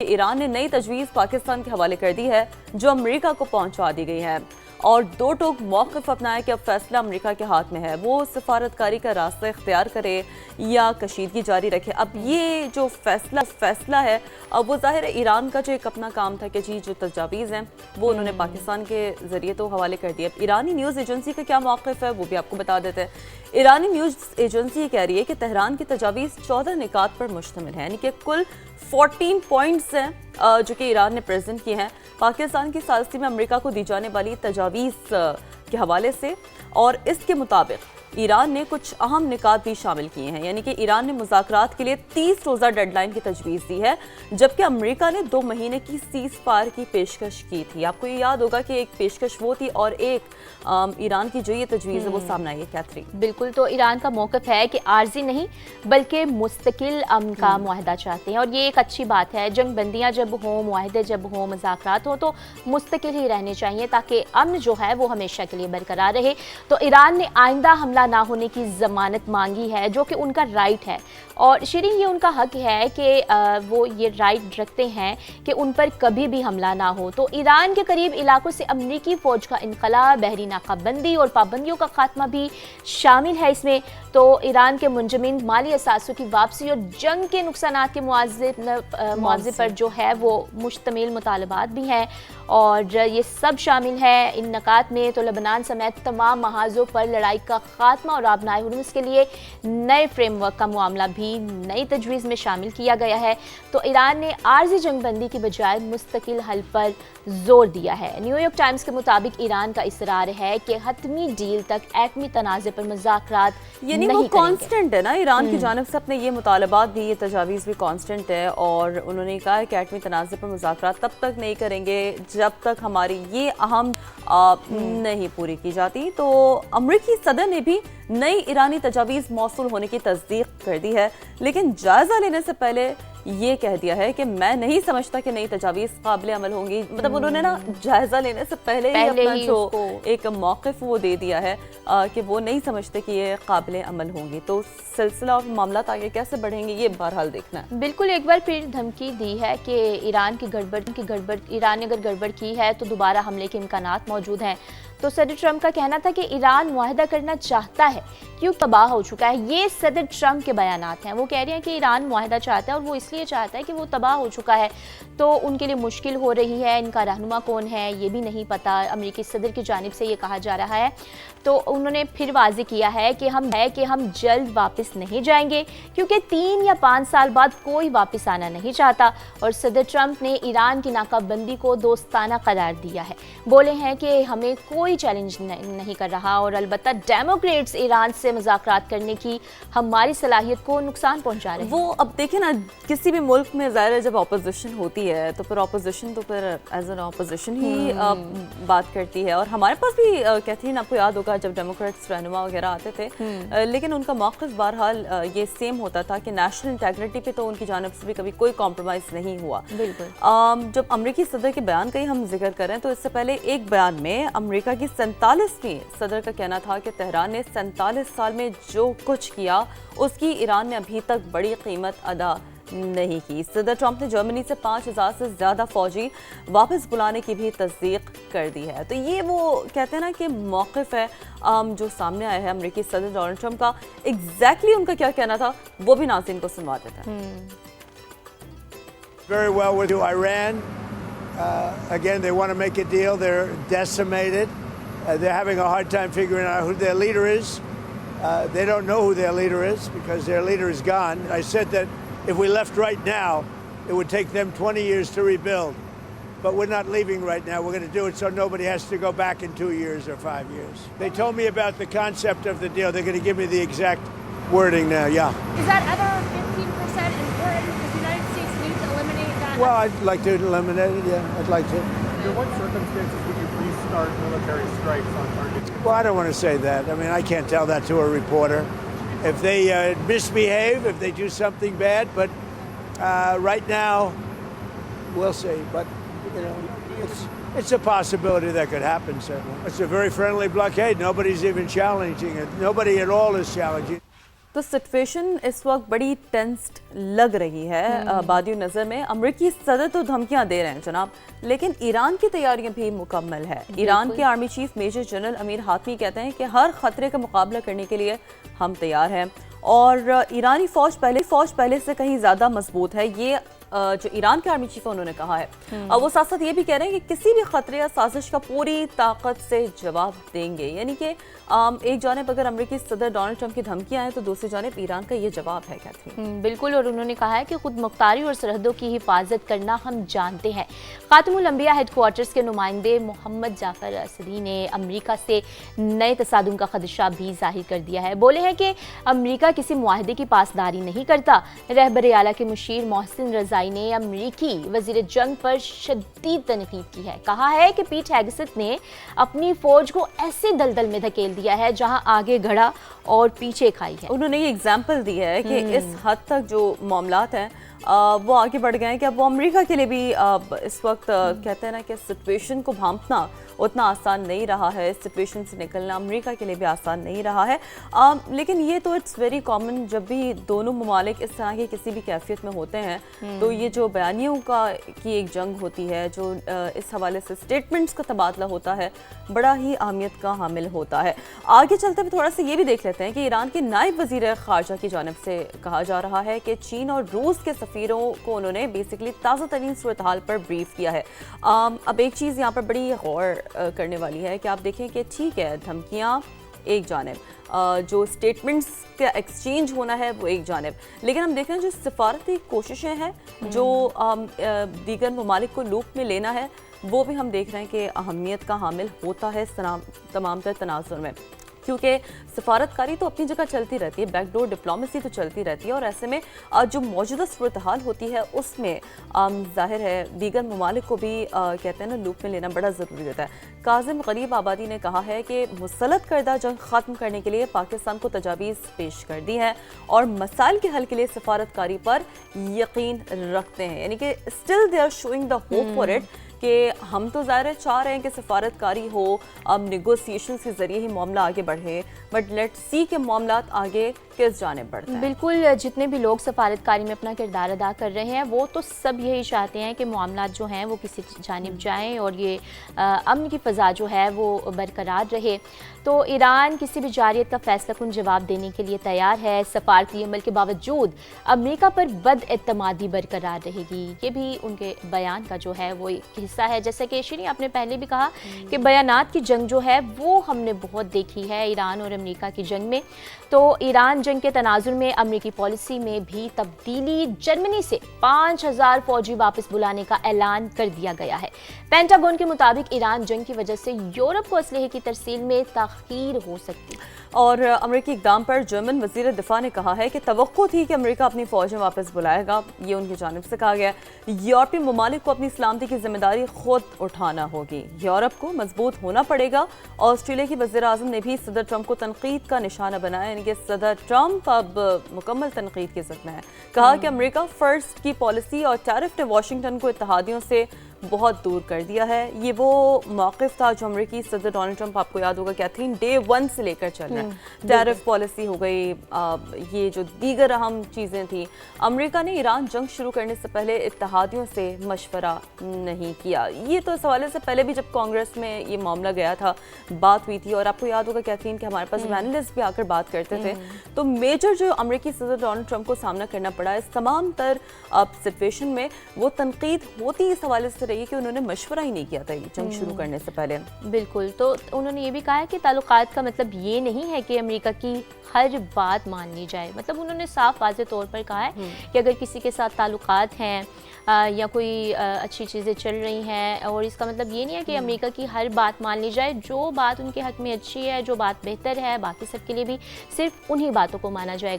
ایران نے نئی تجویز پاکستان کے حوالے کر دی ہے جو امریکہ کو پہنچا دی گئی ہے اور دو ٹوک موقف اپنایا کہ اب فیصلہ امریکہ کے ہاتھ میں ہے، وہ سفارتکاری کا راستہ اختیار کرے یا کشیدگی جاری رکھے۔ اب یہ جو فیصلہ ہے اب وہ ظاہر ہے ایران کا جو ایک اپنا کام تھا کہ جو تجاویز ہیں وہ انہوں نے پاکستان کے ذریعے تو حوالے کر دیا۔ ایرانی نیوز ایجنسی کا کیا موقف ہے وہ بھی آپ کو بتا دیتے ہیں۔ ایرانی نیوز ایجنسی یہ کہہ رہی ہے کہ تہران کی تجاویز 14 نکات پر مشتمل ہے، یعنی کہ کل 14 پوائنٹس ہیں جو کہ ایران نے پریزنٹ کیے ہیں پاکستان کی ثالثی میں امریکہ کو دی جانے والی تجاویز کے حوالے سے، اور اس کے مطابق ایران نے کچھ اہم نکات بھی شامل کیے ہیں، یعنی کہ ایران نے مذاکرات کے لیے 30 روزہ ڈیڈ لائن کی تجویز دی ہے، جبکہ امریکہ نے 2 مہینے کی سیز فائر کی پیشکش کی تھی۔ آپ کو یہ یاد ہوگا کہ ایک پیشکش وہ تھی اور ایک ایران کی جو یہ تجویز ہے وہ سامنے آئی ہے۔ کیتھری بالکل، تو ایران کا موقف ہے کہ عارضی نہیں بلکہ مستقل امن کا معاہدہ چاہتے ہیں، اور یہ ایک اچھی بات ہے۔ جنگ بندیاں جب ہوں، معاہدے جب ہوں، مذاکرات ہوں تو مستقل ہی رہنے چاہیے تاکہ امن جو ہے وہ ہمیشہ کے لیے برقرار رہے۔ تو ایران نے آئندہ حملہ نہ ہونے کی ضمانت مانگی ہے جو کہ ان کا رائٹ ہے، اور شیرین یہ ان کا حق ہے کہ وہ یہ رائٹ رکھتے ہیں کہ ان پر کبھی بھی حملہ نہ ہو۔ تو ایران کے قریب علاقوں سے امریکی فوج کا انخلاء، بحری ناکہ بندی اور پابندیوں کا خاتمہ بھی شامل ہے اس میں۔ تو ایران کے منجمد مالی اثاثوں کی واپسی اور جنگ کے نقصانات کے معاوضے پر جو ہے وہ مشتمل مطالبات بھی ہیں، اور یہ سب شامل ہے ان نکات میں۔ تو لبنان سمیت تمام محاذوں پر لڑائی کا خاتمہ اور آبنائے ہرمز کے لیے نئے فریم ورک کا معاملہ بھی نئی تجویز میں شامل کیا گیا ہے۔ تو ایران نے عارضی جنگ بندی کی بجائے مستقل حل پر زور دیا ہے۔ نیو یارک ٹائمز کے مطابق ایران کا اصرار ہے کہ حتمی ڈیل تک ایٹمی تنازع پر مذاکرات یعنی وہ کانسٹنٹ ہے نا، ایران کی جانب سے اپنے یہ مطالبات بھی، یہ تجاویز بھی کانسٹنٹ ہے، اور انہوں نے کہا ہے کہ ایٹمی تنازع پر مذاکرات تب تک نہیں کریں گے جب تک ہماری یہ اہم نہیں پوری کی جاتی۔ تو امریکی صدر نے بھی نئی ایرانی تجاویز موصول ہونے کی تصدیق کر دی ہے، لیکن جائزہ لینے سے پہلے یہ کہہ دیا ہے کہ میں نہیں سمجھتا کہ نئی تجاویز قابل عمل ہوں گی۔ مطلب انہوں نے نا جائزہ لینے سے پہلے ہی اپنا جو ایک موقف وہ دے دیا ہے کہ وہ نہیں سمجھتے کہ یہ قابل عمل ہوں گی۔ تو سلسلہ اور معاملات آگے کیسے بڑھیں گے یہ بہرحال دیکھنا ہے۔ بالکل، ایک بار پھر دھمکی دی ہے کہ ایران نے اگر گڑبڑ کی ہے تو دوبارہ حملے کے امکانات موجود ہیں۔ تو صدر ٹرمپ کا کہنا تھا کہ ایران معاہدہ کرنا چاہتا ہے کیوں تباہ ہو چکا ہے۔ یہ صدر ٹرمپ کے بیانات ہیں، وہ کہہ رہے ہیں کہ ایران معاہدہ چاہتا ہے اور وہ اس لیے چاہتا ہے کہ وہ تباہ ہو چکا ہے، تو ان کے لیے مشکل ہو رہی ہے۔ ان کا رہنما کون ہے یہ بھی نہیں پتا، امریکی صدر کی جانب سے یہ کہا جا رہا ہے۔ تو انہوں نے پھر واضح کیا ہے کہ ہم جلد واپس نہیں جائیں گے کیونکہ 3 یا 5 سال بعد کوئی واپس آنا نہیں چاہتا، اور صدر ٹرمپ نے ایران کی ناکہ بندی کو دوستانہ قرار دیا ہے۔ بولے ہیں کہ ہمیں کوئی چیلنج نہیں کر رہا، اور البتہ ڈیموکریٹس ایران سے مذاکرات کرنے کی ہماری صلاحیت کو نقصان پہنچا رہے ہیں۔ وہ اب دیکھیں نا، کسی بھی ملک میں ظاہر ہے جب اپوزیشن ہوتی ہے تو پھر اپوزیشن تو پھر ایز این اپوزیشن ہی بات کرتی ہے، اور ہمارے پاس بھی کیتھرین آپ کو یاد ہوگا جب ڈیموکریٹس رہنما وغیرہ آتے تھے، لیکن ان کا موقف بہرحال یہ سیم ہوتا تھا کہ نیشنل انٹیگریٹی پہ تو ان کی جانب سے بھی کبھی کوئی کمپرومائز نہیں ہوا۔ بالکل، جب امریکی صدر کے بیان کا ہی ہم ذکر کریں تو اس سے پہلے ایک بیان میں امریکہ کی 47ویں صدر کا کہنا تھا کہ تہران نے 47 سال میں جو کچھ کیا اس کی ایران نے ابھی تک بڑی قیمت ادا نہیں کی۔ صدر ٹرمپ نے جرمنی سے 5000 سے زیادہ فوجی واپس بلانے کی بھی تصدیق کر دی ہے۔ تو یہ وہ کہتے ہیں نا کہ موقف ہے جو سامنے آیا ہے امریکی صدر ڈونلڈ ٹرمپ کا۔ ایگزیکٹلی ان کا کیا کہنا تھا وہ بھی ناظرین کو سنوا دیتا ہے۔ Very well with Iran. Again, they want to make a deal. They're decimated. They're having a hard time figuring out who their leader is. They don't know who their leader is because their leader is gone. I said that if we left right now, it would take them 20 years to rebuild. But we're not leaving right now. We're going to do it so nobody has to go back in 2 years or 5 years. They told me about the concept of the deal. They're going to give me the exact wording now, yeah. Is that other 15% important because the United States needs to eliminate that? Well, I'd like to eliminate it, yeah. I'd like to. Under what circumstances would you restart military strikes on targets? Well, I don't want to say that. I mean, I can't tell that to a reporter. If they misbehave, if they do something bad, but right now, we'll see. But, you know, it's a possibility that could happen, certainly. It's a very friendly blockade. Nobody's even challenging it. Nobody at all is challenging it. تو situation اس وقت بڑی ٹینسڈ لگ رہی ہے بادی نظر میں. امریکی صدر تو دھمکیاں دے رہے ہیں جناب, لیکن ایران کی تیاریاں بھی مکمل ہے. ایران کے آرمی چیف میجر جنرل امیر حاتمی کہتے ہیں کہ ہر خطرے کا مقابلہ کرنے کے لیے ہم تیار ہیں, اور ایرانی فوج پہلے سے کہیں زیادہ مضبوط ہے. یہ جو ایران کے آرمی چیف ہے انہوں نے کہا ہے. وہ ساتھ ساتھ یہ بھی کہہ رہے ہیں کہ کسی بھی خطرے یا سازش کا پوری طاقت سے جواب دیں گے. یعنی کہ ایک جانب اگر امریکی صدر ڈونلڈ ٹرمپ کی دھمکیاں ہیں تو دوسری جانب ایران کا یہ جواب ہے. بالکل, اور انہوں نے کہا ہے کہ خود مختاری اور سرحدوں کی حفاظت کرنا ہم جانتے ہیں. خاتم الانبیاء ہیڈ کوارٹرز کے نمائندے محمد جعفر اسدی نے امریکہ سے نئے تصادم کا خدشہ بھی ظاہر کر دیا ہے. بولے ہیں کہ امریکہ کسی معاہدے کی پاسداری نہیں کرتا. رہبر اعلیٰ کے مشیر محسن رضائی نے امریکی وزیر جنگ پر شدید تنقید کی ہے. کہا ہے کہ پیٹ ہیگسٹ نے اپنی فوج کو ایسے دلدل میں دھکیل دیا ہے جہاں آگے گھڑا اور پیچھے کھائی ہے. انہوں نے یہ اگزامپل دی ہے کہ اس حد تک جو معاملات ہیں وہ آگے بڑھ گئے ہیں کہ اب وہ امریکہ کے لیے بھی اس وقت کہتے ہیں نا کہ سچویشن کو بھانپنا اتنا آسان نہیں رہا ہے. سچویشن سے نکلنا امریکہ کے لیے بھی آسان نہیں رہا ہے. لیکن یہ تو اٹس ویری کامن, جب بھی دونوں ممالک اس طرح کی کسی بھی کیفیت میں ہوتے ہیں تو یہ جو بیانیوں کی ایک جنگ ہوتی ہے, جو اس حوالے سے اسٹیٹمنٹس کا تبادلہ ہوتا ہے, بڑا ہی اہمیت کا حامل ہوتا ہے. آگے چلتے ہوئے تھوڑا سا یہ بھی دیکھ لیتے ہیں کہ ایران کے نائب وزیر خارجہ کی جانب سے کہا جا رہا ہے کہ چین اور روس کے سفیروں کو انہوں نے بیسکلی تازہ ترین صورتحال پر بریف کیا ہے. اب ایک چیز یہاں پر بڑی غور کرنے والی ہے کہ آپ دیکھیں کہ ٹھیک ہے دھمکیاں ایک جانب, جو سٹیٹمنٹس کا ایکسچینج ہونا ہے وہ ایک جانب, لیکن ہم دیکھ رہے ہیں جو سفارتی کوششیں ہیں جو دیگر ممالک کو لوپ میں لینا ہے وہ بھی ہم دیکھ رہے ہیں کہ اہمیت کا حامل ہوتا ہے تمام تر تناظر میں, کیونکہ سفارتکاری تو اپنی جگہ چلتی رہتی ہے, بیک ڈور ڈپلومیسی تو چلتی رہتی ہے, اور ایسے میں جو موجودہ صورتحال ہوتی ہے اس میں ظاہر ہے دیگر ممالک کو بھی کہتے ہیں نا لوپ میں لینا بڑا ضروری ہوتا ہے. کاظم غریب آبادی نے کہا ہے کہ مسلط کردہ جنگ ختم کرنے کے لیے پاکستان کو تجاویز پیش کر دی ہیں اور مسائل کے حل کے لیے سفارتکاری پر یقین رکھتے ہیں. یعنی کہ still they are showing the hope for it کہ ہم تو ظاہر چاہ رہے ہیں کہ سفارتکاری ہو, اب نیگوسیشنز کے ذریعے ہی معاملہ آگے بڑھے, بٹ لیٹ سی کہ معاملات آگے کس جانب بڑھتے ہیں. بالکل, جتنے بھی لوگ سفارتکاری میں اپنا کردار ادا کر رہے ہیں وہ تو سب یہی چاہتے ہیں کہ معاملات جو ہیں وہ کسی جانب جائیں اور یہ امن کی فضا جو ہے وہ برقرار رہے. تو ایران کسی بھی جارحیت کا فیصلہ کن جواب دینے کے لیے تیار ہے. سفارتی عمل کے باوجود امریکہ پر بد اعتمادی برقرار رہے گی, یہ بھی ان کے بیان کا جو ہے وہ ایک حصہ ہے. جیسا کہ شیریں آپ نے پہلے بھی کہا کہ بیانات کی جنگ جو ہے وہ ہم نے بہت دیکھی ہے ایران اور امریکہ کی جنگ میں. تو ایران جنگ کے تناظر میں امریکی پالیسی میں بھی تبدیلی, جرمنی سے 5000 فوجی واپس بلانے کا اعلان کر دیا گیا ہے. پینٹاگون کے مطابق ایران جنگ کی وجہ سے یورپ کو اسلحے کی ترسیل میں تاخیر ہو سکتی ہے. اور امریکی اقدام پر جرمن وزیر دفاع نے کہا ہے کہ توقع تھی کہ امریکہ اپنی فوجیں واپس بلائے گا. یہ ان کی جانب سے کہا گیا. یورپی ممالک کو اپنی سلامتی کی ذمہ داری خود اٹھانا ہوگی. یورپ کو مضبوط ہونا پڑے گا. آسٹریلیا کی وزیر اعظم نے بھی صدر ٹرمپ کو تنقید کا نشانہ بنایا, یعنی کہ صدر ٹرمپ اب مکمل تنقید کی زد میں ہے. کہا کہ امریکہ فرسٹ کی پالیسی اور ٹیرف نے واشنگٹن کو اتحادیوں سے بہت دور کر دیا ہے. یہ وہ موقف تھا جو امریکی صدر ڈونلڈ ٹرمپ, آپ کو یاد ہوگا کیتھرین ڈے 1 سے لے کر چل رہا ہے. ٹیرف پالیسی ہو گئی, یہ جو دیگر اہم چیزیں تھیں. امریکہ نے ایران جنگ شروع کرنے سے پہلے اتحادیوں سے مشورہ نہیں کیا. یہ تو اس حوالے سے پہلے بھی جب کانگریس میں یہ معاملہ گیا تھا بات ہوئی تھی, اور آپ کو یاد ہوگا کیتھرین کہ ہمارے پاس پینلسٹ بھی آ کر بات کرتے تھے. تو میجر جو امریکی صدر ڈونلڈ ٹرمپ کو سامنا کرنا پڑا اس تمام تر سچویشن میں, وہ تنقید ہوتی اس حوالے سے رہی کہ انہوں نے مشورہ ہی نہیں کیا تھا جنگ شروع کرنے سے پہلے. بالکل, تو انہوں نے یہ بھی کہا ہے کہ تعلقات کا مطلب یہ نہیں ہے کہ امریکہ کی ہر بات مان لی جائے. مطلب انہوں نے صاف واضح طور پر کہا ہے کہ اگر کسی کے ساتھ تعلقات ہیں یا کوئی اچھی چیزیں چل رہی ہیں, اور اس کا مطلب یہ نہیں ہے کہ امریکہ کی ہر بات مان لی جائے. جو بات ان کے حق میں اچھی ہے, جو بات بہتر ہے باقی سب کے لیے بھی, صرف انہی باتوں کو مانا جائے گا.